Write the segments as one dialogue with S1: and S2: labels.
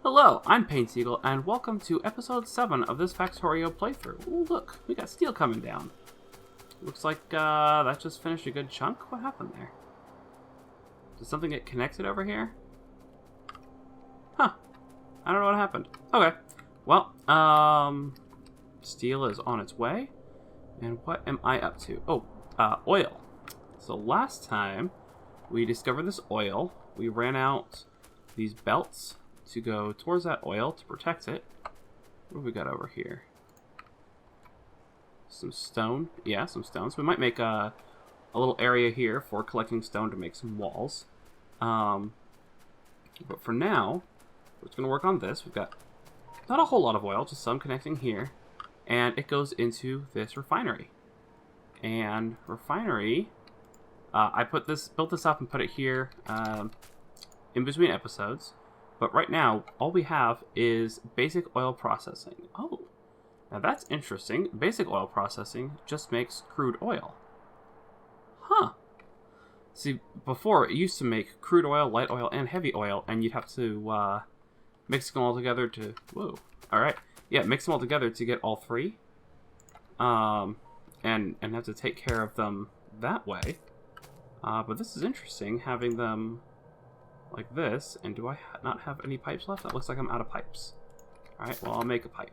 S1: Hello, I'm Paint Eagle, and welcome to episode 7 of this Factorio playthrough. Ooh, look, we got steel coming down. Looks like that just finished a good chunk. What happened there? Did something get connected over here? Huh. I don't know what happened. Okay. Well, steel is on its way. And what am I up to? Oh, oil. So last time we discovered this oil, we ran out these belts to go towards that oil to protect it. What have we got over here? Some stone. Yeah, some stone. So we might make a little area here for collecting stone to make some walls. But for now, we're just going to work on this. We've got not a whole lot of oil, just some connecting here. And it goes into this refinery. And refinery, I built this up and put it here in between episodes. But right now, all we have is basic oil processing. Oh, now that's interesting. Basic oil processing just makes crude oil. Huh. See, before it used to make crude oil, light oil, and heavy oil, and you'd have to mix them all together to... Whoa. Alright. Yeah, mix them all together to get all three. And have to take care of them that way. But this is interesting, having them like this. And do I not have any pipes left? That looks like I'm out of pipes. Alright, well, I'll make a pipe.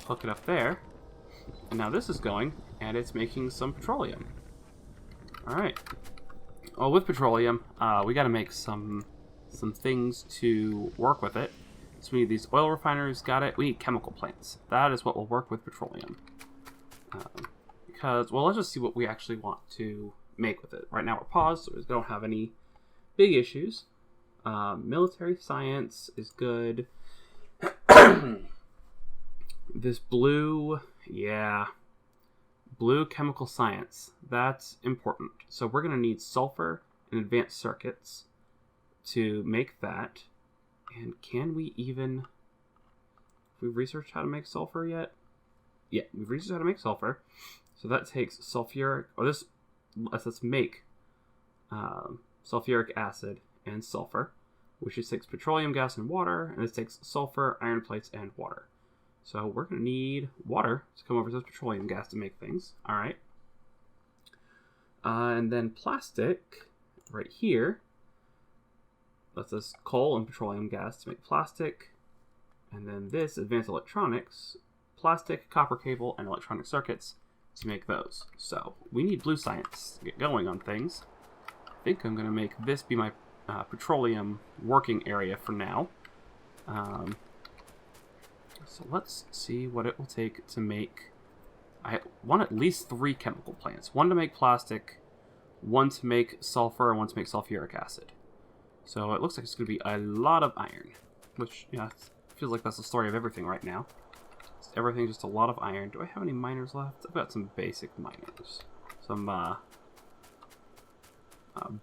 S1: Hook it up there. And now this is going, and it's making some petroleum. Alright. Well, with petroleum, we gotta make some things to work with it. So we need these oil refiners, got it. We need chemical plants. That is what will work with petroleum. Because, well, let's just see what we actually want to make with it. Right now we're paused, so we don't have any big issues. Military science is good. This blue, yeah. Blue chemical science. That's important. So we're going to need sulfur and advanced circuits to make that. And can we even... Have we researched how to make sulfur yet? Yeah, we've researched how to make sulfur. So that takes sulfuric... Or this... Let's make sulfuric acid and sulfur, which just takes petroleum gas and water, and this takes sulfur, iron plates, and water. So we're going to need water to come over to this petroleum gas to make things. Alright. And then plastic, right here. That's this coal and petroleum gas to make plastic. And then this, advanced electronics, plastic, copper cable, and electronic circuits to make those. So we need blue science to get going on things. I think I'm going to make this be my petroleum working area for now. So let's see what it will take to make... I want at least 3 chemical plants. 1 to make plastic, 1 to make sulfur, and 1 to make sulfuric acid. So it looks like it's going to be a lot of iron. Which, yeah, feels like that's the story of everything right now. Everything just a lot of iron. Do I have any miners left? I've got some basic miners. Some,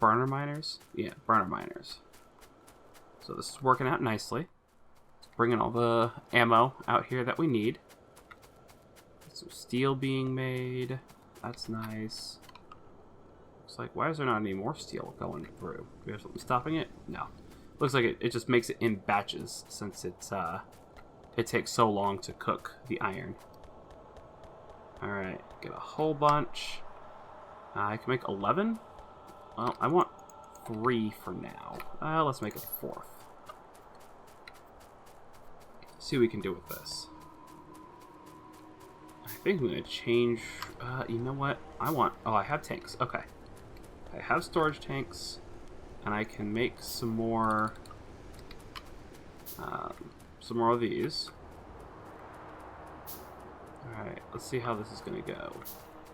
S1: burner miners? Yeah, burner miners. So this is working out nicely. It's bringing all the ammo out here that we need. Some steel being made. That's nice. Looks like, why is there not any more steel going through? Do we have something stopping it? No. Looks like it just makes it in batches since it's, it takes so long to cook the iron. Alright, get a whole bunch. I can make 11. Well, I want 3 for now. Let's make a 4th. See what we can do with this. I think I'm going to change... you know what? I want... Oh, I have tanks. Okay. I have storage tanks. And I can make some more... of these. Alright, let's see how this is going to go.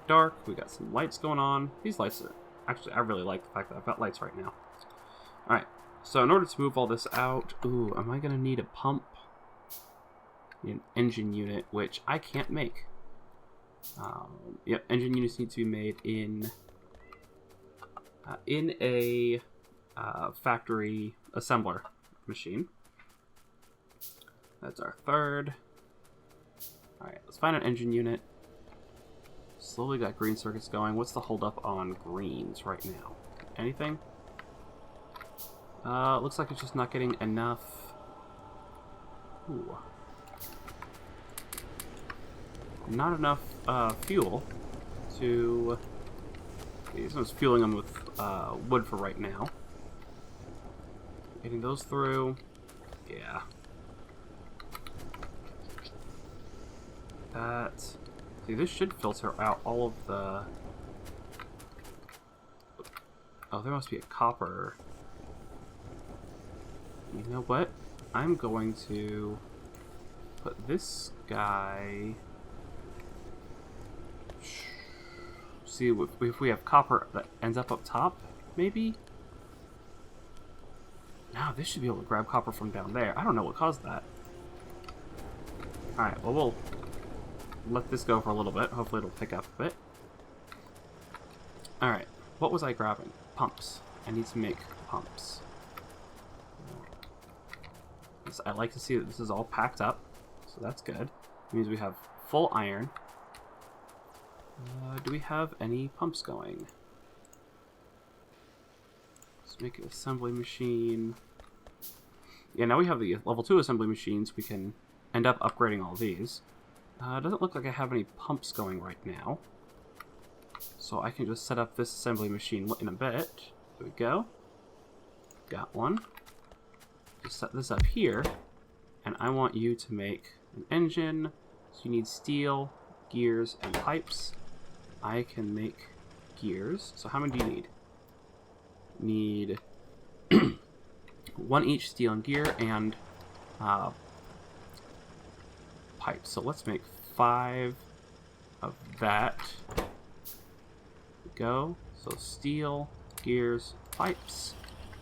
S1: Dark, we got some lights going on. These lights are... Actually, I really like the fact that I've got lights right now. Alright, so in order to move all this out... Ooh, am I going to need a pump? An engine unit, which I can't make. Yep, engine units need to be made in a factory assembler machine. That's our 3rd. Alright, let's find an engine unit. Slowly got green circuits going. What's the holdup on greens right now? Anything? Looks like it's just not getting enough. Ooh. Not enough fuel to... He's just fueling them with wood for right now. Getting those through. Yeah. That... See, this should filter out all of the... Oh, there must be a copper. You know what? I'm going to put this guy... See if we have copper that ends up top, maybe? No, this should be able to grab copper from down there. I don't know what caused that. Alright, well, we'll let this go for a little bit. Hopefully it'll pick up a bit. Alright, what was I grabbing? Pumps. I need to make pumps. I like to see that this is all packed up, so that's good. It means we have full iron. Do we have any pumps going? Let's make an assembly machine. Yeah, now we have the level 2 assembly machines. We can end up upgrading all these. It doesn't look like I have any pumps going right now. So I can just set up this assembly machine in a bit. There we go. Got one. Just set this up here. And I want you to make an engine. So you need steel, gears, and pipes. I can make gears. So how many do you need? Need one each steel and gear and pipes. So let's make 5 of that. There we go. So steel, gears, pipes.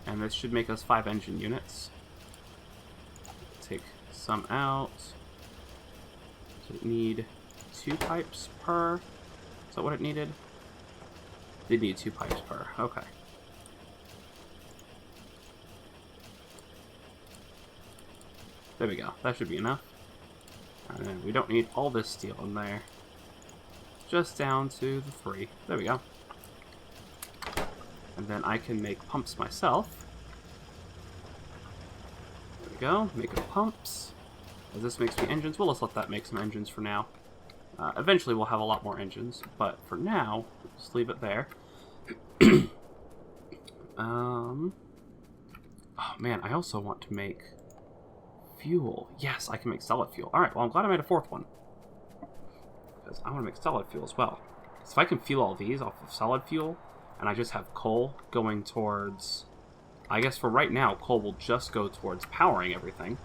S1: And this should make us 5 engine units. Take some out. So we need 2 pipes per. Is that what it needed? They need 2 pipes per. Okay. There we go. That should be enough. And then we don't need all this steel in there. Just down to the 3. There we go. And then I can make pumps myself. There we go. Making pumps. As this makes me engines, well, let's let that make some engines for now. Eventually we'll have a lot more engines, but for now, just leave it there. Oh man, I also want to make fuel. Yes, I can make solid fuel. Alright, well I'm glad I made a 4th one. Because I want to make solid fuel as well. So if I can fuel all these off of solid fuel, and I just have coal going towards... I guess for right now, coal will just go towards powering everything.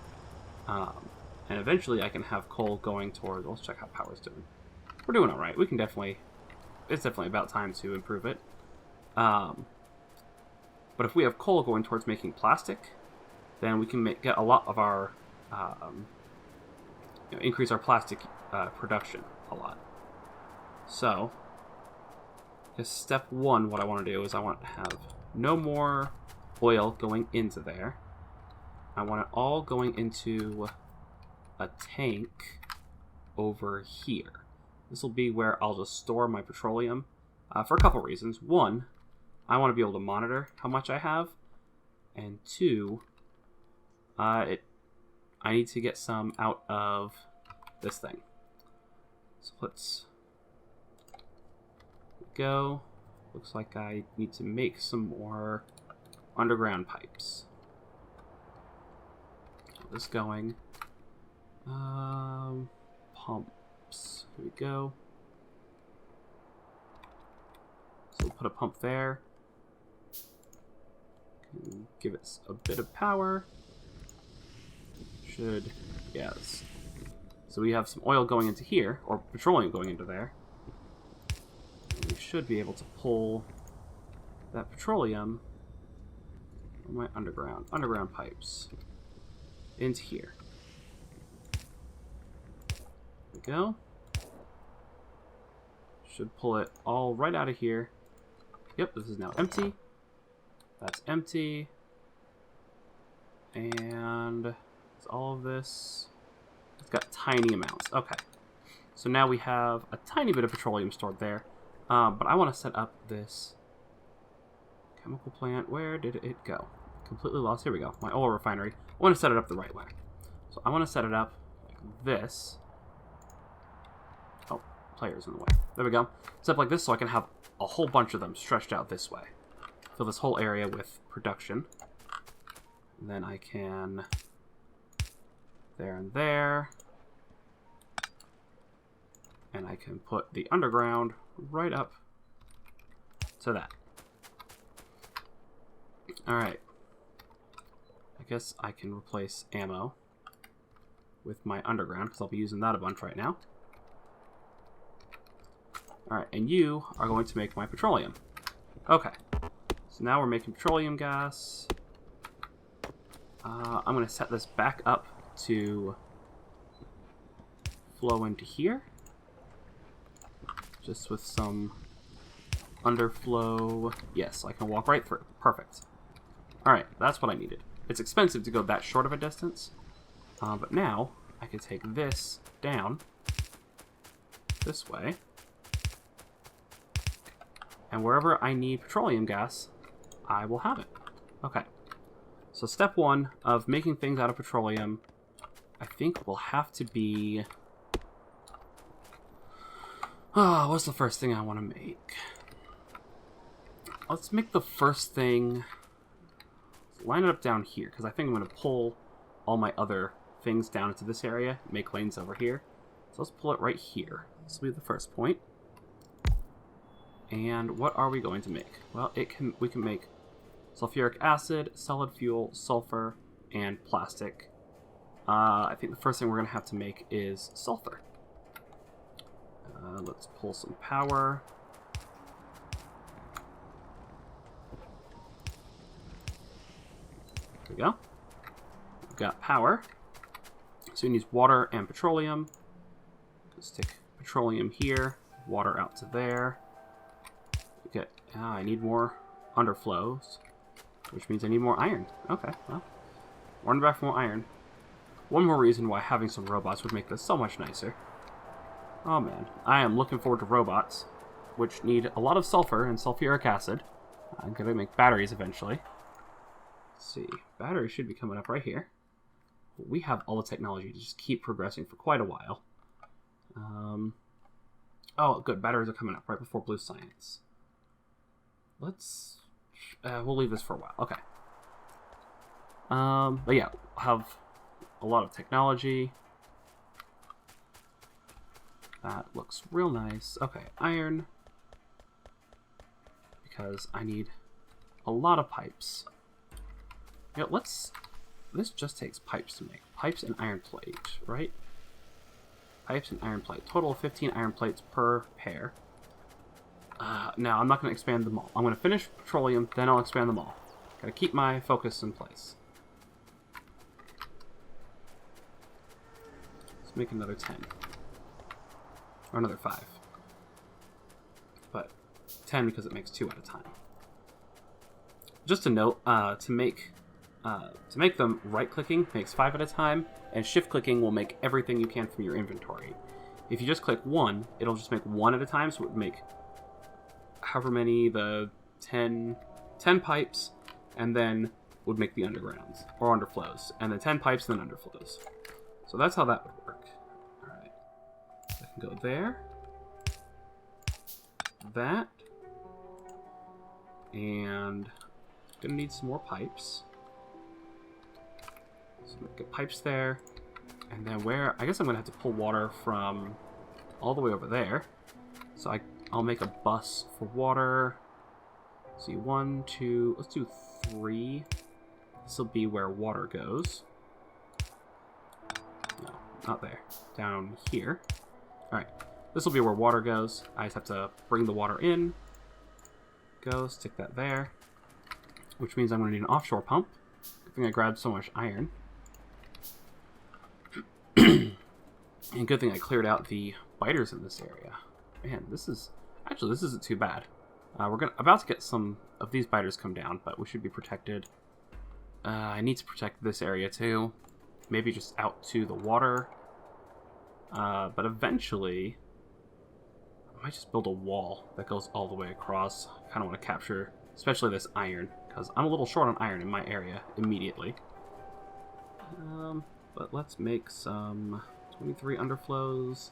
S1: And eventually I can have coal going towards... Let's check how power's doing. We're doing alright. We can definitely... It's definitely about time to improve it. But if we have coal going towards making plastic, then we can get a lot of our... increase our plastic production a lot. So, just step 1, what I want to do is I want to have no more oil going into there. I want it all going into a tank over here. This will be where I'll just store my petroleum for a couple reasons. 1, I want to be able to monitor how much I have, and 2, I need to get some out of this thing. So let's go. Looks like I need to make some more underground pipes. Get this going. Pumps. Here we go. So we'll put a pump there. Give it a bit of power. Should, yes. So we have some oil going into here, or petroleum going into there. We should be able to pull that petroleum from my underground pipes into here. There we go. Should pull it all right out of here. Yep, this is now empty. That's empty. And all of this, it's got tiny amounts. Okay, so now we have a tiny bit of petroleum stored there, but I want to set up this chemical plant. Where did it go? completely lost. Here we go. My oil refinery. I want to set it up the right way. So I want to set it up like this. Oh, player's in the way. There we go. Set up like this so I can have a whole bunch of them stretched out this way. Fill this whole area with production. And then I can... there and there. And I can put the underground right up to that. Alright. I guess I can replace ammo with my underground, because I'll be using that a bunch right now. Alright, and you are going to make my petroleum. Okay. So now we're making petroleum gas. I'm going to set this back up to flow into here. Just with some underflow. Yes, I can walk right through. Perfect. Alright, that's what I needed. It's expensive to go that short of a distance. But now, I can take this down this way. And wherever I need petroleum gas, I will have it. Okay. So step one of making things out of petroleum, I think will have to be... oh, what's the first thing I want to make? Let's make the first thing... line it up down here, because I think I'm going to pull all my other things down into this area, make lanes over here. So let's pull it right here. This will be the first point. And what are we going to make? Well, we can make sulfuric acid, solid fuel, sulfur, and plastic. I think the first thing we're going to have to make is sulfur. Let's pull some power. There we go. We've got power. So we need water and petroleum. Let's stick petroleum here, water out to there. Okay, I need more underflows, which means I need more iron. Okay, well, running back for more iron. One more reason why having some robots would make this so much nicer. Oh man, I am looking forward to robots, which need a lot of sulfur and sulfuric acid. I'm going to make batteries eventually. Let's see, batteries should be coming up right here. We have all the technology to just keep progressing for quite a while. Oh, good, batteries are coming up right before blue science. Let's... we'll leave this for a while. Okay. But yeah, we'll have a lot of technology. That looks real nice. Okay, iron. Because I need a lot of pipes. You know, this just takes pipes to make. Pipes and iron plate, right? Pipes and iron plate. Total of 15 iron plates per pair. Now, I'm not going to expand them all. I'm going to finish petroleum, then I'll expand them all. Gotta keep my focus in place. Let's make another 10. Or another 5. But 10 because it makes 2 at a time. Just a note, to make them, right-clicking makes 5 at a time, and shift-clicking will make everything you can from your inventory. If you just click 1, it'll just make 1 at a time, so it would make however many, the 10 pipes, and then would make the undergrounds, or underflows, and then 10 pipes, and then underflows. So that's how that would work. Alright. I can go there. That. And gonna need some more pipes. So get pipes there. And then where... I guess I'm gonna have to pull water from all the way over there. So I'll make a bus for water. Let's see, 1, 2... Let's do 3. This will be where water goes. No, not there. Down here. Alright. This will be where water goes. I just have to bring the water in. Go, stick that there. Which means I'm going to need an offshore pump. Good thing I grabbed so much iron. And good thing I cleared out the biters in this area. Man, this is... Actually, this isn't too bad. We're about to get some of these biters come down, but we should be protected. I need to protect this area too. Maybe just out to the water. But eventually... I might just build a wall that goes all the way across. I kind of want to capture, especially this iron, because I'm a little short on iron in my area immediately. But let's make some 23 underflows.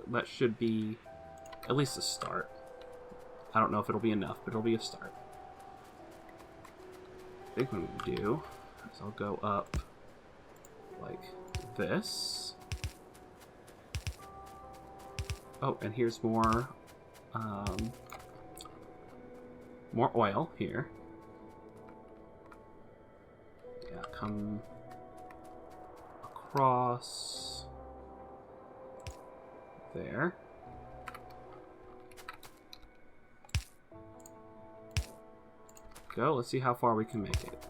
S1: That should be at least a start. I don't know if it'll be enough, but it'll be a start. I think what I'm going to do is I'll go up like this. Oh, and here's more oil here. Yeah, come across there. Go. Let's see how far we can make it.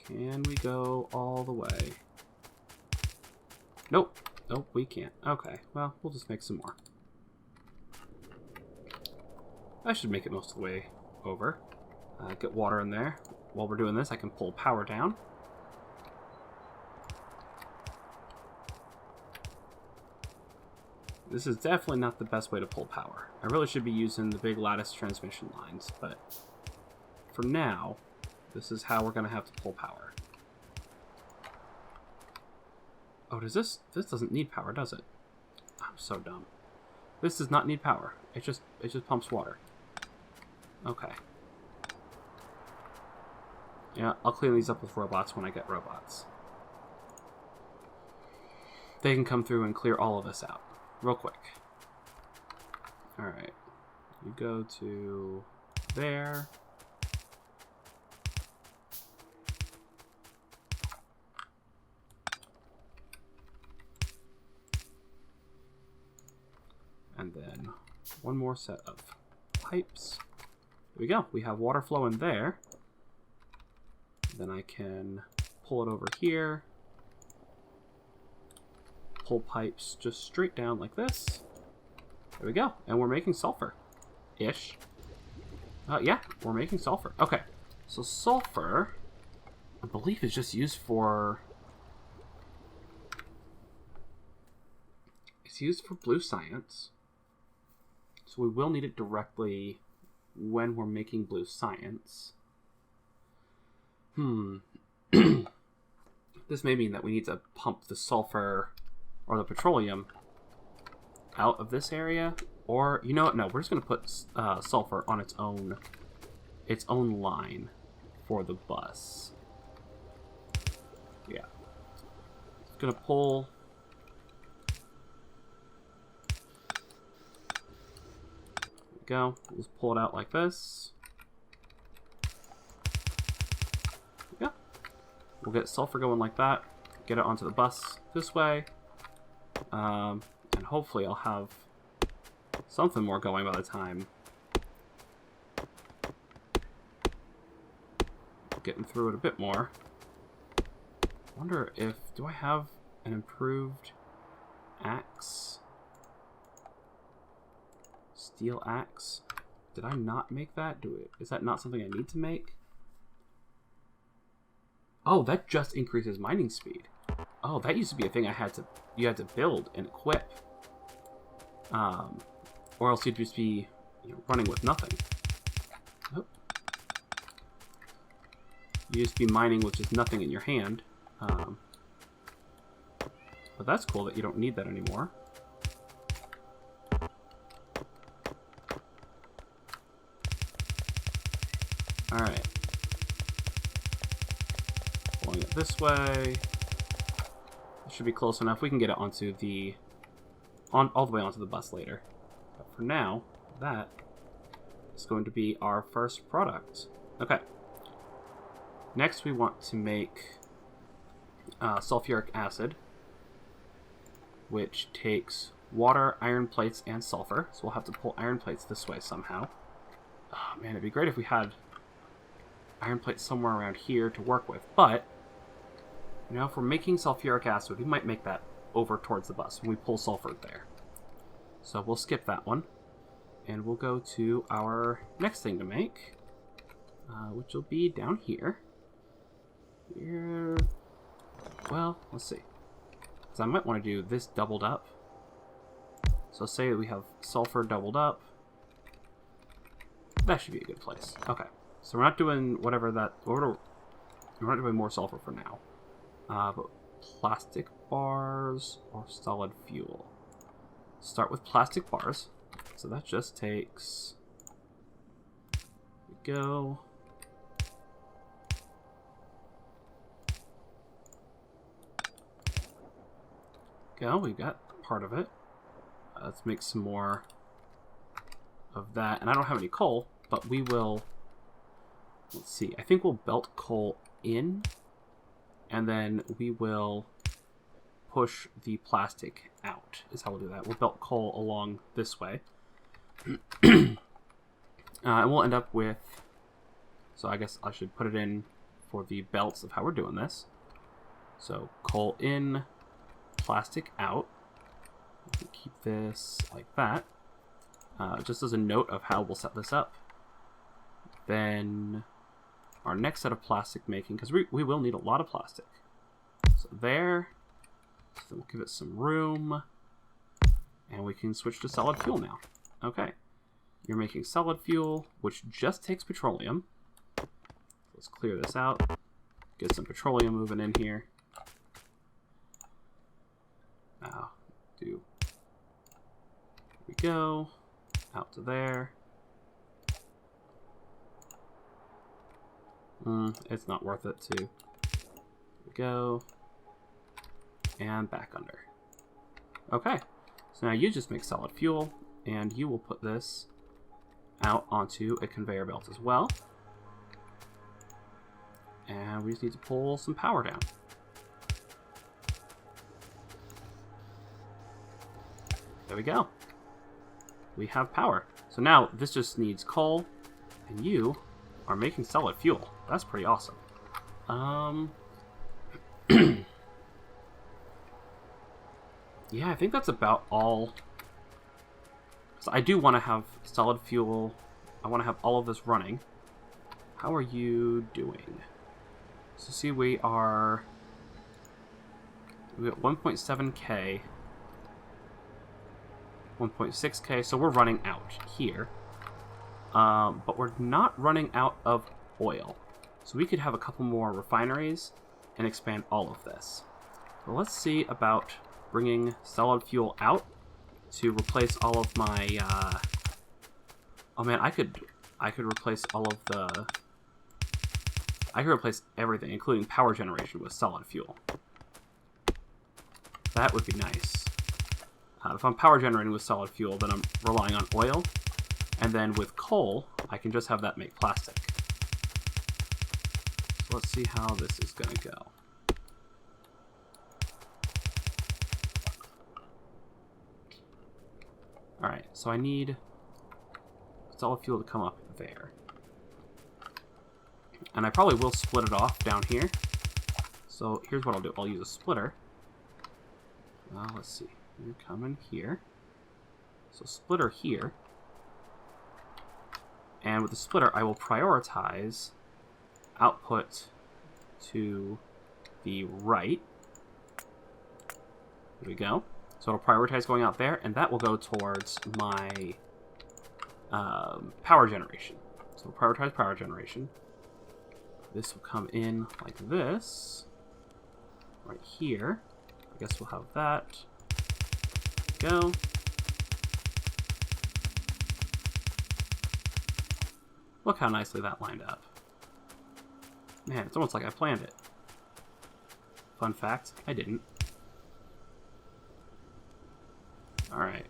S1: Can we go all the way? Nope. Nope, we can't. Okay, well, we'll just make some more. I should make it most of the way over. Get water in there. While we're doing this, I can pull power down. This is definitely not the best way to pull power. I really should be using the big lattice transmission lines, but for now, this is how we're going to have to pull power. Oh, does this doesn't need power, does it? I'm so dumb. This does not need power. It just pumps water. Okay. Yeah, I'll clean these up with robots when I get robots. They can come through and clear all of this out real quick. Alright. You go to there. And then one more set of pipes. There we go. We have water flow in there. Then I can pull it over here. Pull pipes just straight down like this. There we go. And we're making sulfur-ish. Yeah, we're making sulfur. Okay. So sulfur, I believe, is just used for... It's used for blue science. So we will need it directly when we're making blue science. This may mean that we need to pump the sulfur or the petroleum out of this area. Or, you know what? No, we're just going to put sulfur on its own line for the bus. Yeah. It's going to pull... Go. We'll just pull it out like this. Yeah. We'll get sulfur going like that. Get it onto the bus this way. And hopefully I'll have something more going by the time. Getting through it a bit more. Wonder if... Do I have an improved axe? Steel axe. Did I not make that? Is that not something I need to make? Oh, that just increases mining speed. Oh, that used to be a thing you had to build and equip. Or else you'd just be running with nothing. Nope. You just be mining with just nothing in your hand. But that's cool that you don't need that anymore. Alright. Pulling it this way. It should be close enough. We can get it onto the... all the way onto the bus later. But for now, that is going to be our first product. Okay. Next we want to make sulfuric acid, which takes water, iron plates, and sulfur. So we'll have to pull iron plates this way somehow. Oh man, it'd be great if we had iron plates somewhere around here to work with, but if we're making sulfuric acid, we might make that over towards the bus when we pull sulfur there. So we'll skip that one, and we'll go to our next thing to make, which will be down here. Well, let's see. So I might want to do this doubled up. So say we have sulfur doubled up. That should be a good place. Okay. So we're not doing whatever that... We're not doing more sulfur for now. But plastic bars or solid fuel? Start with plastic bars. So that just takes... There we go. We got part of it. Let's make some more of that. And I don't have any coal, but we will... Let's see. I think we'll belt coal in, and then we will push the plastic out, is how we'll do that. We'll belt coal along this way. And we'll end up with... So I guess I should put it in for the belts of how we're doing this. So coal in, plastic out. Keep this like that. Just as a note of how we'll set this up. Then our next set of plastic making, because we will need a lot of plastic. So there. So we'll give it some room. And we can switch to solid fuel now. Okay. You're making solid fuel, which just takes petroleum. Let's clear this out. Get some petroleum moving in here. Now, here we go. Out to there. It's not worth it to go. And back under. Okay. So now you just make solid fuel, and you will put this out onto a conveyor belt as well. And we just need to pull some power down. There we go. We have power. So now this just needs coal, and you are making solid fuel. That's pretty awesome. Yeah, I think that's about all. So I do want to have solid fuel. I want to have all of this running. How are you doing? So see, we got 1.7k. 1.6k, so we're running out here. But we're not running out of oil. So we could have a couple more refineries and expand all of this. So let's see about bringing solid fuel out to replace all of my... Oh man, I could replace all of the... I could replace everything, including power generation, with solid fuel. That would be nice. If I'm power generating with solid fuel, then I'm relying on oil. And then with coal, I can just have that make plastic. So let's see how this is going to go. Alright, so I need solid fuel to come up there. And I probably will split it off down here. So here's what I'll do. I'll use a splitter. Well, let's see. You're coming here. So splitter here. And with the splitter, I will prioritize output to the right. There we go. So it'll prioritize going out there, and that will go towards my power generation. So we'll prioritize power generation. This will come in like this. Right here. I guess we'll have that. Go. Look how nicely that lined up. Man, it's almost like I planned it. Fun fact, I didn't. Alright.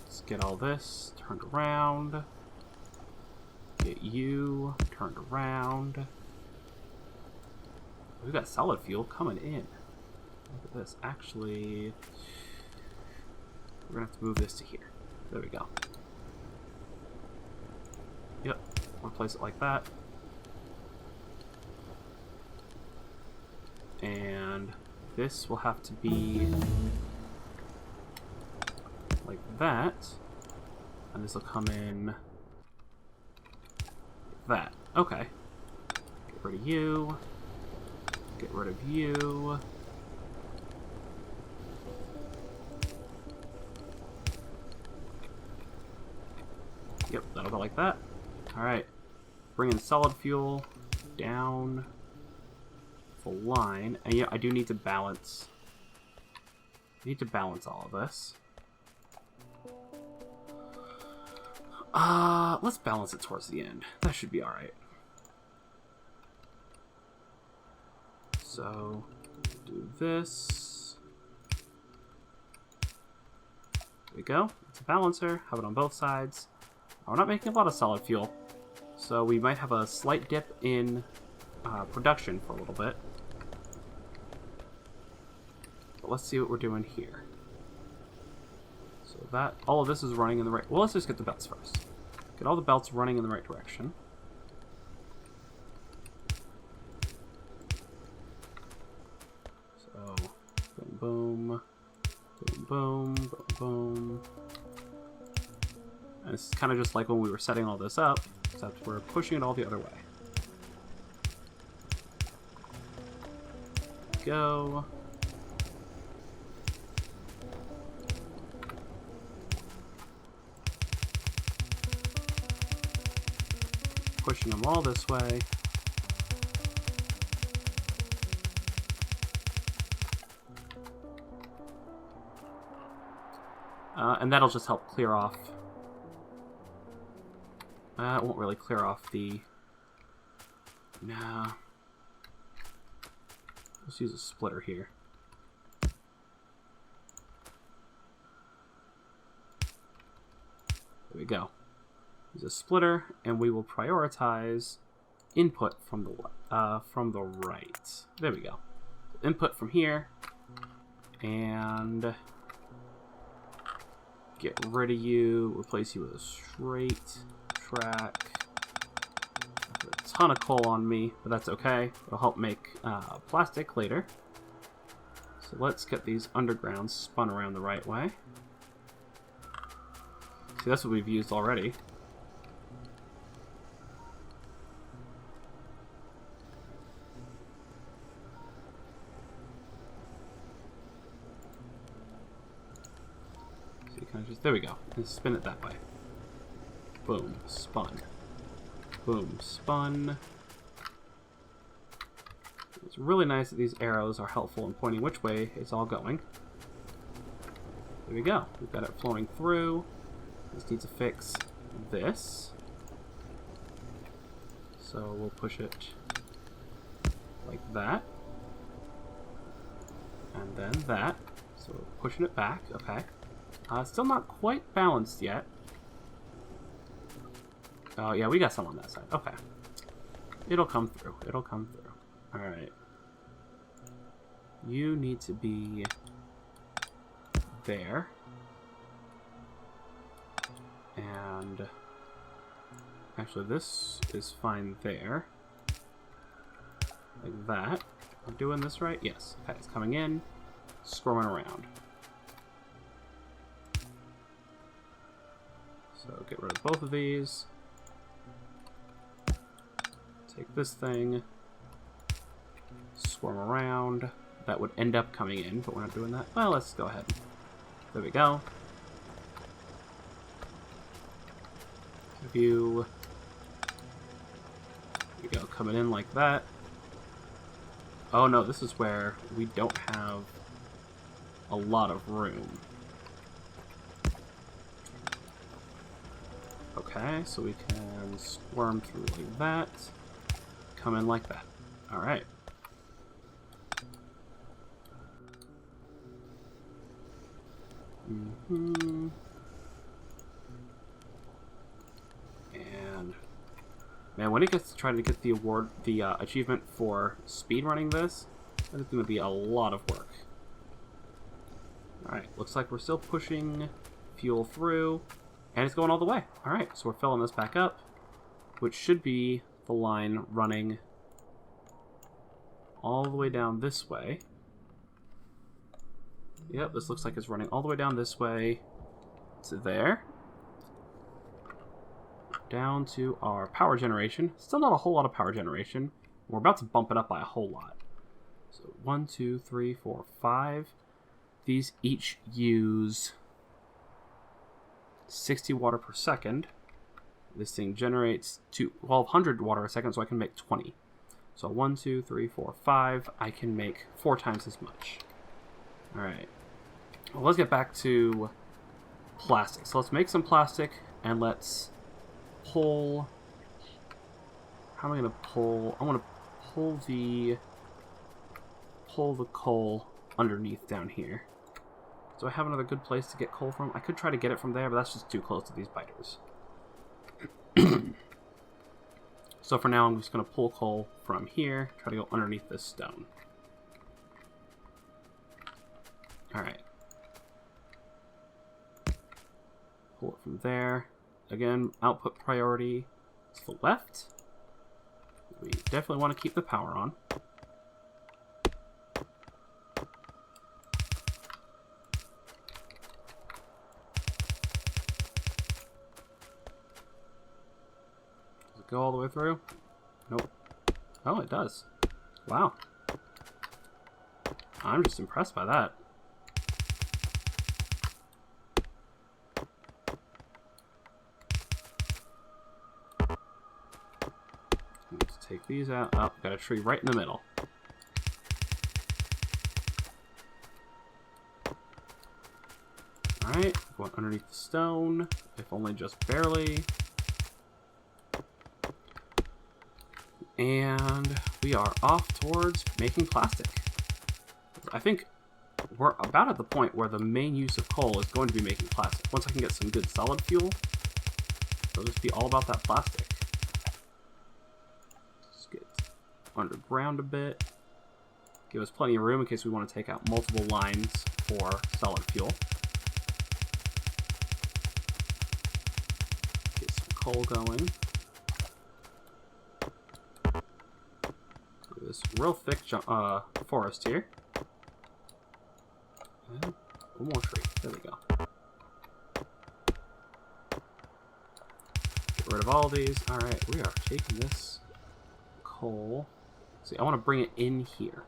S1: Let's get all this turned around. Get you turned around. We've got solid fuel coming in. Look at this. Actually, we're going to have to move this to here. There we go. Yep. I'll place it like that. And this will have to be like that. And this will come in that. Okay. Get rid of you. Get rid of you. Yep, that'll go like that. Alright. Bring in solid fuel down the line. And yeah, I do need to balance. I need to balance all of this. Let's balance it towards the end. That should be alright. So, do this. There we go. It's a balancer. Have it on both sides. We're not making a lot of solid fuel, so we might have a slight dip in production for a little bit. But let's see what we're doing here. So that, all of this is running in the right... Well, let's just get the belts first. Get all the belts running in the right direction. So, boom, boom, boom, boom, boom, boom. And it's kind of just like when we were setting all this up, except we're pushing it all the other way. Go. Pushing them all this way. And that'll just help clear off. It won't really clear off the... Nah. Let's use a splitter here. There we go. Use a splitter, and we will prioritize input from the right. There we go. Input from here, and get rid of you. Replace you with a straight track. A ton of coal on me, but that's okay. It'll help make plastic later. So let's get these undergrounds spun around the right way. See, that's what we've used already. So you kind of just, there we go, and spin it that way. Boom, spun. Boom, spun. It's really nice that these arrows are helpful in pointing which way it's all going. There we go. We've got it flowing through. This needs to fix this. So we'll push it like that. And then that. So we're pushing it back. Okay. Still not quite balanced yet. Oh, yeah, we got some on that side. Okay. It'll come through. It'll come through. Alright. You need to be there. And actually, this is fine there. Like that. I'm doing this right? Yes. Okay, it's coming in, squirming around. So get rid of both of these. Take this thing, squirm around. That would end up coming in, but we're not doing that. Well, let's go ahead. There we go. View. There we go, coming in like that. Oh no, this is where we don't have a lot of room. Okay, so we can squirm through like that. Come in like that. Alright. And man, when it gets to try to get the award, the achievement for speedrunning this, that's going to be a lot of work. Alright, looks like we're still pushing fuel through, and it's going all the way. Alright, so we're filling this back up, which should be the line running all the way down this way. Yep, this looks like it's running all the way down this way to there. down to our power generation. Still not a whole lot of power generation. We're about to bump it up by a whole lot. So 1, 2, 3, 4, 5. These each use 60 water per second. This thing generates 1200 water a second, so I can make 20. So 1, 2, 3, 4, 5. I can make 4 times as much. Alright. Well, let's get back to plastic. So let's make some plastic, and let's pull... How am I going to pull? I want to pull the coal underneath down here. Do I have another good place to get coal from? I could try to get it from there, but that's just too close to these biters. So for now, I'm just going to pull coal from here, try to go underneath this stone. Alright. Pull it from there. Again, output priority is the left. We definitely want to keep the power on. Does it go all the way through? Nope. Oh, it does. Wow. I'm just impressed by that. Let's take these out. Oh, got a tree right in the middle. Alright, going underneath the stone, if only just barely. And we are off towards making plastic. I think we're about at the point where the main use of coal is going to be making plastic. Once I can get some good solid fuel, it'll just be all about that plastic. Let's get underground a bit. Give us plenty of room in case we want to take out multiple lines for solid fuel. Get some coal going. This real thick forest here. And one more tree. There we go. Get rid of all these. Alright, we are taking this coal. See, I want to bring it in here.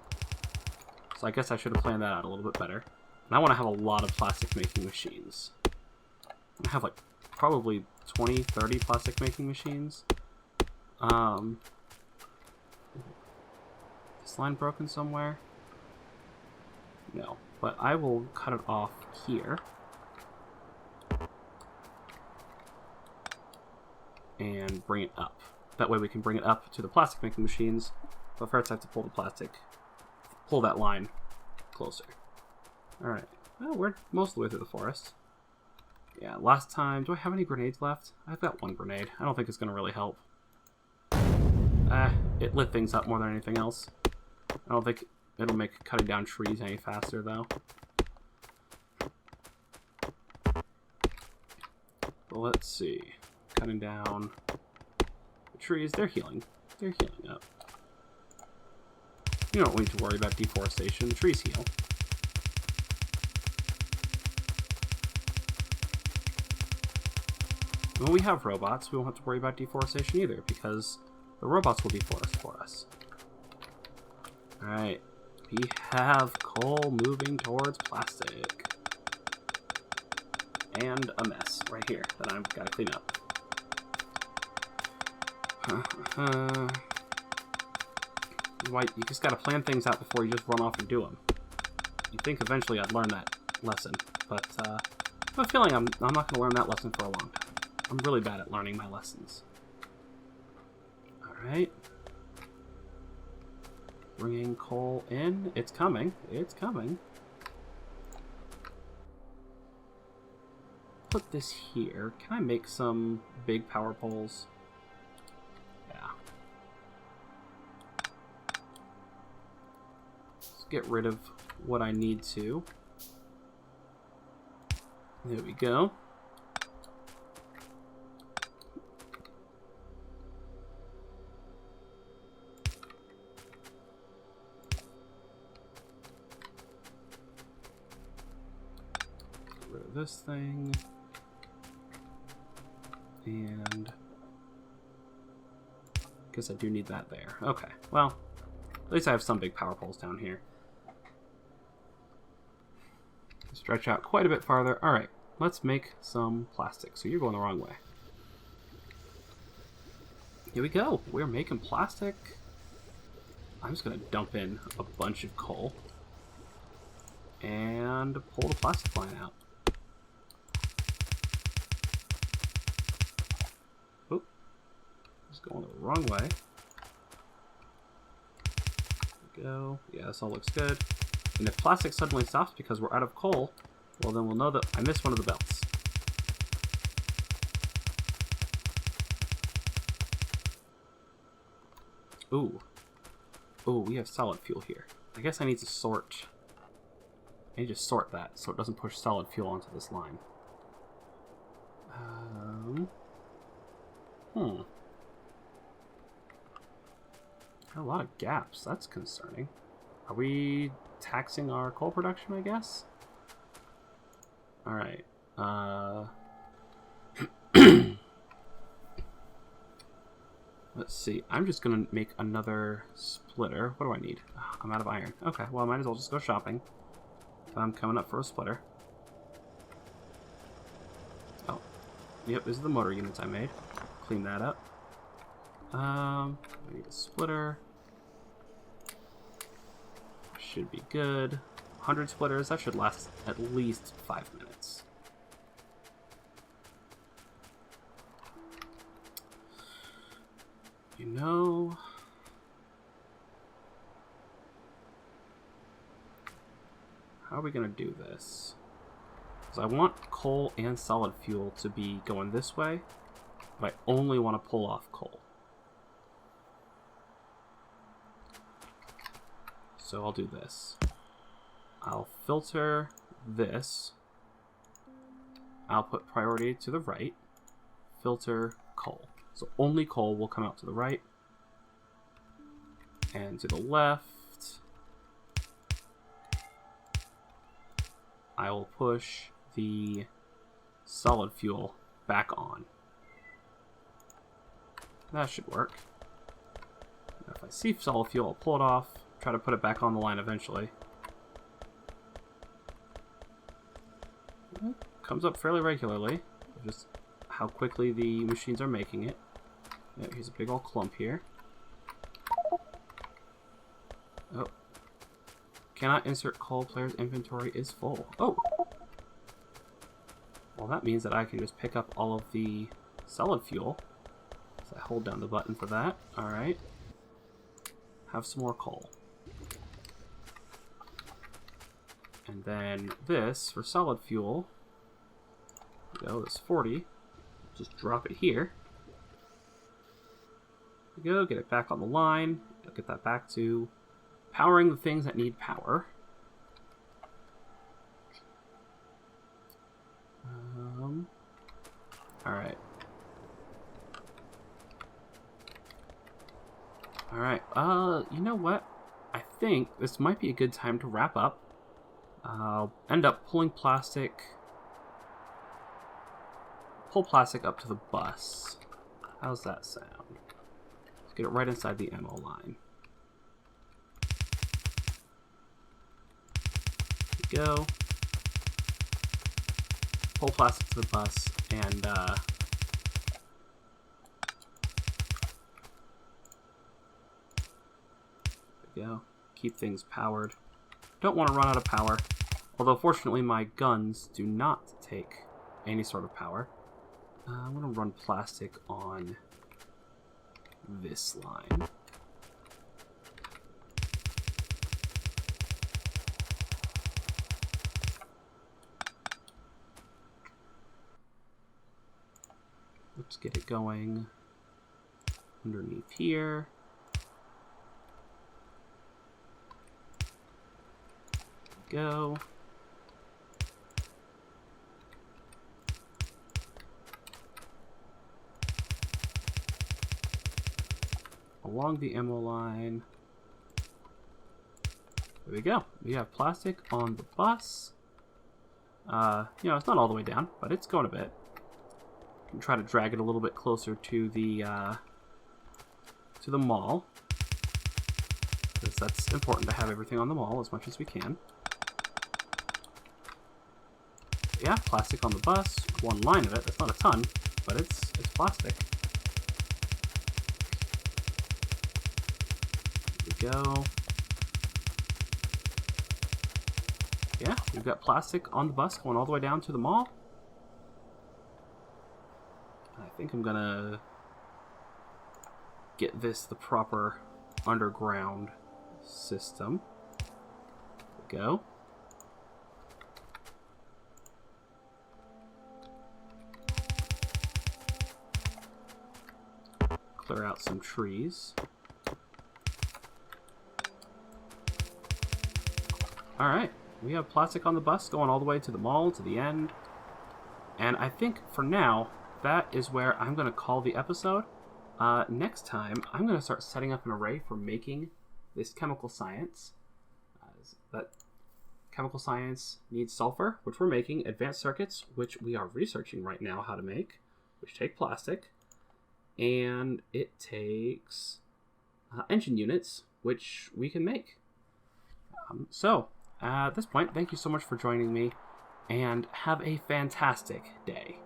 S1: So I guess I should have planned that out a little bit better. And I want to have a lot of plastic making machines. I have like probably 20, 30 plastic making machines. This line broken somewhere? No. But I will cut it off here. And bring it up. That way we can bring it up to the plastic making machines. But first I have to pull that line closer. Alright. Well, we're most of the way through the forest. Yeah, last time... Do I have any grenades left? I've got one grenade. I don't think it's going to really help. It lit things up more than anything else. I don't think it'll make cutting down trees any faster, though. But let's see. Cutting down the trees. They're healing. They're healing up. You don't need to worry about deforestation. The trees heal. When we have robots, we won't have to worry about deforestation either, because the robots will deforest for us. Alright. We have coal moving towards plastic. And a mess right here that I've got to clean up. You just got to plan things out before you just run off and do them. You'd think eventually I'd learn that lesson, but I have a feeling I'm not going to learn that lesson for a long time. I'm really bad at learning my lessons. Alright. Bringing coal in. It's coming. It's coming. Put this here. Can I make some big power poles? Yeah. Let's get rid of what I need to. There we go. Get rid of this thing. And Guess I do need that there. Okay, well, at least I have some big power poles down here. Stretch out quite a bit farther. All right, let's make some plastic. So you're going the wrong way. Here we go. We're making plastic. I'm just going to dump in a bunch of coal and pull the plastic line out. Oop. Just going the wrong way. There we go. Yeah, this all looks good. And if plastic suddenly stops because we're out of coal, well, then we'll know that I missed one of the belts. Ooh. Ooh, we have solid fuel here. I guess I need to sort... I need to sort that so it doesn't push solid fuel onto this line. A lot of gaps. That's concerning. Are we taxing our coal production, I guess? Alright. Let's see. I'm just going to make another splitter. What do I need? Oh, I'm out of iron. Okay, well, I might as well just go shopping. I'm coming up for a splitter. Oh. Yep, these are the motor units I made. Clean that up. I need a splitter. Should be good. 100 splitters. That should last at least 5 minutes. You know... How are we going to do this? Because I want coal and solid fuel to be going this way, but I only want to pull off coal. So I'll do this. I'll filter this. I'll put priority to the right. Filter coal. So only coal will come out to the right. And to the left, I will push the solid fuel back on. That should work. Now if I see solid fuel, I'll pull it off, try to put it back on the line eventually. It comes up fairly regularly, just how quickly the machines are making it. Yeah, here's a big old clump here. Oh. Cannot insert coal, player's inventory is full. Oh! Well, that means that I can just pick up all of the solid fuel. So I hold down the button for that. Alright. Have some more coal. And then this, for solid fuel, go, this 40. Just drop it here. There we go, get it back on the line. I'll get that back to powering the things that need power. Alright. Alright, you know what? I think this might be a good time to wrap up. I'll end up pulling plastic. Pull plastic up to the bus. How's that sound? Let's get it right inside the ammo line. There we go. Pull plastic to the bus and there we go. Keep things powered. Don't want to run out of power. Although fortunately my guns do not take any sort of power. I'm going to run plastic on this line. Let's get it going underneath here. Go. Along the ammo line. There we go. We have plastic on the bus. You know, it's not all the way down, but it's going a bit. Can try to drag it a little bit closer to the to the mall, because that's important to have everything on the mall as much as we can. But yeah, plastic on the bus, one line of it. That's not a ton, but it's plastic. There we go. Yeah, we've got plastic on the bus going all the way down to the mall. I think I'm gonna get this the proper underground system. There we go. Clear out some trees. Alright, we have plastic on the bus going all the way to the mall, to the end. And I think for now, that is where I'm going to call the episode. Next time, I'm going to start setting up an array for making this chemical science. That chemical science needs sulfur, which we're making, advanced circuits, which we are researching right now how to make, which take plastic, and it takes engine units, which we can make. So, at this point, thank you so much for joining me, and have a fantastic day.